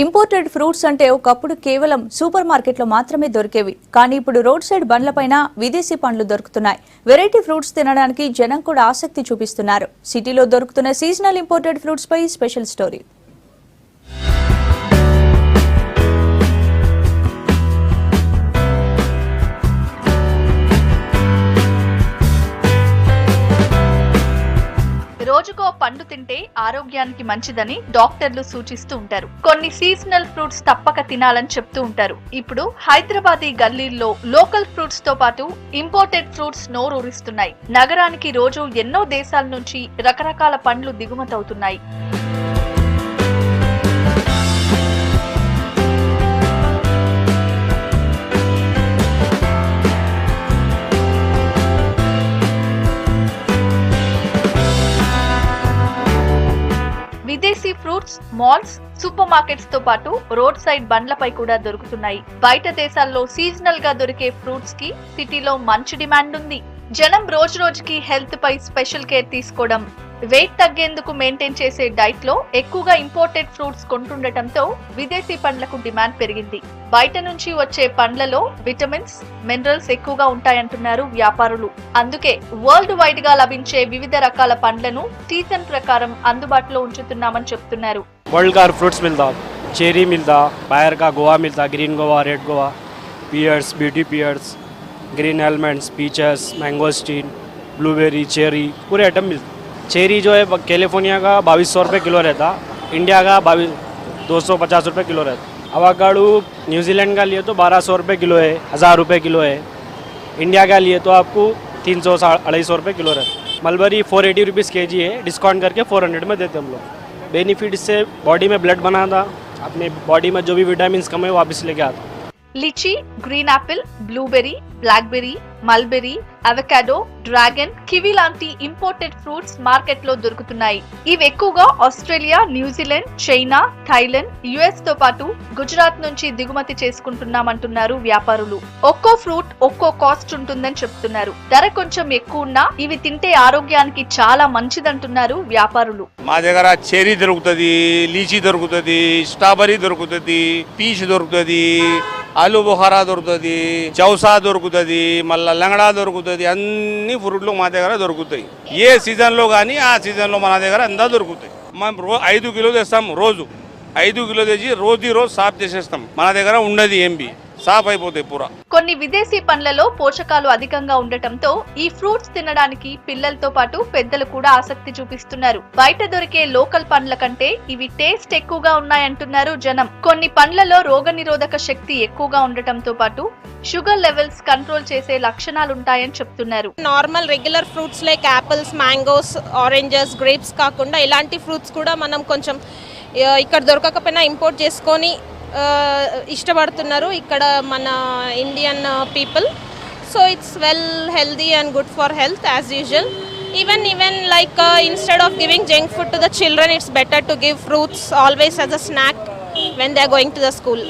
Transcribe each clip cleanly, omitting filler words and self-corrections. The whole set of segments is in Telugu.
ఇంపోర్టెడ్ ఫ్రూట్స్ అంటే ఒకప్పుడు కేవలం సూపర్ మార్కెట్లో మాత్రమే దొరికేవి. కానీ ఇప్పుడు రోడ్ సైడ్ బండ్లపైన విదేశీ పండ్లు దొరుకుతున్నాయి. వెరైటీ ఫ్రూట్స్ తినడానికి జనం కూడా ఆసక్తి చూపిస్తున్నారు. సిటీలో దొరుకుతున్న సీజనల్ ఇంపోర్టెడ్ ఫ్రూట్స్ పై స్పెషల్ స్టోరీ. రోజుకో పండు తింటే ఆరోగ్యానికి మంచిదని డాక్టర్లు సూచిస్తూ ఉంటారు. కొన్ని సీజనల్ ఫ్రూట్స్ తప్పక తినాలని చెప్తూ ఉంటారు. ఇప్పుడు హైదరాబాదీ గల్లీల్లో లోకల్ ఫ్రూట్స్ తో పాటు ఇంపోర్టెడ్ ఫ్రూట్స్ నోరూరిస్తున్నాయి. నగరానికి రోజు ఎన్నో దేశాల నుంచి రకరకాల పండ్లు దిగుమతవుతున్నాయి. విదేశీ ఫ్రూట్స్ మాల్స్, సూపర్ మార్కెట్స్ తో పాటు రోడ్ సైడ్ బండ్లపై కూడా దొరుకుతున్నాయి. బయట దేశాల్లో సీజనల్ గా దొరికే ఫ్రూట్స్ కి సిటీలో మంచి డిమాండ్ ఉంది. జనం రోజు రోజుకి హెల్త్ పై స్పెషల్ కేర్ తీసుకోవడం, వెయిట్ తగ్గేందుకు మెయింటైన్ చేసే డైట్ లో ఎక్కువగా ఇంపోర్టెడ్ ఫ్రూట్స్ కొంటుండటంతో విదేశీ పండ్లకు డిమాండ్ పెరిగింది. బయట నుంచి వచ్చే పండ్లలో విటమిన్స్, మినరల్స్ ఎక్కువగా ఉంటాయంటున్నారు వ్యాపారులు. అందుకే వరల్డ్ వైడ్ గా లభించే వివిధ రకాల పండ్లను సీజన్ ప్రకారం అందుబాటులో ఉంచుతున్నామని చెప్తున్నారు. वर्ल्ड का फ्रूट्स मिलता, चेरी मिलता, बाहर का गोवा मिलता, green guava, red guava, pears, beauty pears, green almonds, peaches, mangosteen, blueberry, cherry, पूरे आइटम मिलते. चेरी जो है कैलिफोर्निया का 2200 रुपये किलो रहता, इंडिया का 250 रुपये किलो रहता. अवाकाडो न्यूजीलैंड का लिए तो 1200 रुपये किलो है, 1000 रुपये किलो है. इंडिया का लिए तो आपको 300-250 रुपये किलो रहता. मलबरी 480 रुपीज़ kg है, डिस्काउंट करके 400 में देते हम लोग. बेनिफिट इससे बॉडी में ब्लड बनाता, अपने बॉडी में जो भी विटामिन कम है वापस लेके आता. Lychee, green Apple, blueberry, blackberry, mulberry, avocado, dragon, kiwi లాంటి ఇంపోర్టెడ్ ఫ్రూట్స్ మార్కెట్ లో దొరుకుతున్నాయి. ఇవి ఎక్కువగా Australia, New Zealand, China, Thailand, US తో పాటు గుజరాత్ నుంచి దిగుమతి చేసుకుంటున్నామంటున్నారు వ్యాపారులు. ఒక్కో ఫ్రూట్ ఒక్కో కాస్ట్ ఉంటుందని చెప్తున్నారు. ధర కొంచెం ఎక్కువ ఉన్నా ఇవి తింటే ఆరోగ్యానికి చాలా మంచిదంటున్నారు వ్యాపారులు. మా దగ్గర చెరీ దొరుకుతుంది, లీచీ దొరుకుతుంది, స్ట్రాబెర్రీ దొరుకుతుంది, పీచ్ దొరుకుతుంది, ఆలు బుహారా దొరుకుతుంది, చౌసా దొరుకుతుంది, మళ్ళీ లంగడా దొరుకుతుంది. అన్ని ఫ్రూట్లు మా దగ్గర దొరుకుతాయి. ఏ సీజన్లో కానీ ఆ సీజన్లో మన దగ్గర అంతా దొరుకుతాయి. మనం 5 కిలో తెస్తాం రోజు. 5 కిలో తెచ్చి రోజు సాఫ్ చేసేస్తాం. మన దగ్గర ఉండదు ఏంబి, సాఫ్ అయిపోతాయి పూరా. కొన్ని విదేశీ పండ్లలో పోషకాలు అధికంగా ఉండటంతో ఈ ఫ్రూట్స్ తినడానికి పిల్లలతో పాటు పెద్దలు కూడా ఆసక్తి చూపిస్తున్నారు. బయట దొరికే లోకల్ పండ్ల కంటే ఇవి టేస్ట్ ఎక్కువగా ఉన్నాయంటున్నారు జనం. కొన్ని పండ్లలో రోగనిరోధక శక్తి ఎక్కువగా ఉండటంతో పాటు షుగర్ లెవెల్స్ కంట్రోల్ చేసే లక్షణాలుంటాయని చెప్తున్నారు. Normal regular fruits like apples, mangoes, oranges, grapes కాకుండా ఇలాంటి ఫ్రూట్స్ కూడా మనం కొంచెం ఇక్కడ దొరకకపోయినా ఇంపోర్ట్ చేసుకొని ఇష్టపడుతున్నారు ఇక్కడ మన Indian people. So it's well healthy and good for health as usual. even like instead of giving junk food to the children, it's better to give fruits always as a snack when they are going to the school.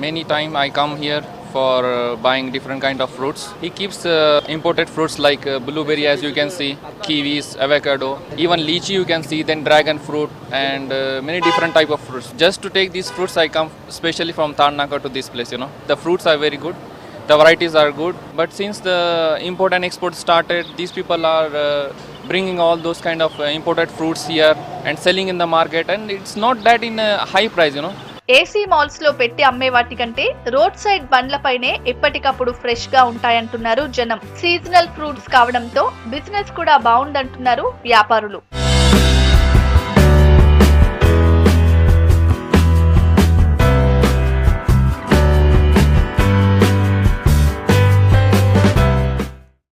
Many time I come here for buying different kind of fruits. He keeps imported fruits like blueberry, as you can see, kiwis, avocado, even lychee you can see, then dragon fruit and many different type of fruits. Just to take these fruits I come specially from Tarnaka to this place, you know. The fruits are very good, the varieties are good, but since the import and export started, these people are bringing all those kind of imported fruits here and selling in the market, and it's not that in a high price, you know. AC malls లో పెట్టి అమ్మే వాటి కంటే రోడ్ సైడ్ బండ్లపైనే ఎప్పటికప్పుడు ఫ్రెష్ గా ఉంటాయంటున్నారు జనం. సీజనల్ ఫ్రూట్స్ కావడంతో బిజినెస్ కూడా బాగుందంటున్నారు వ్యాపారులు.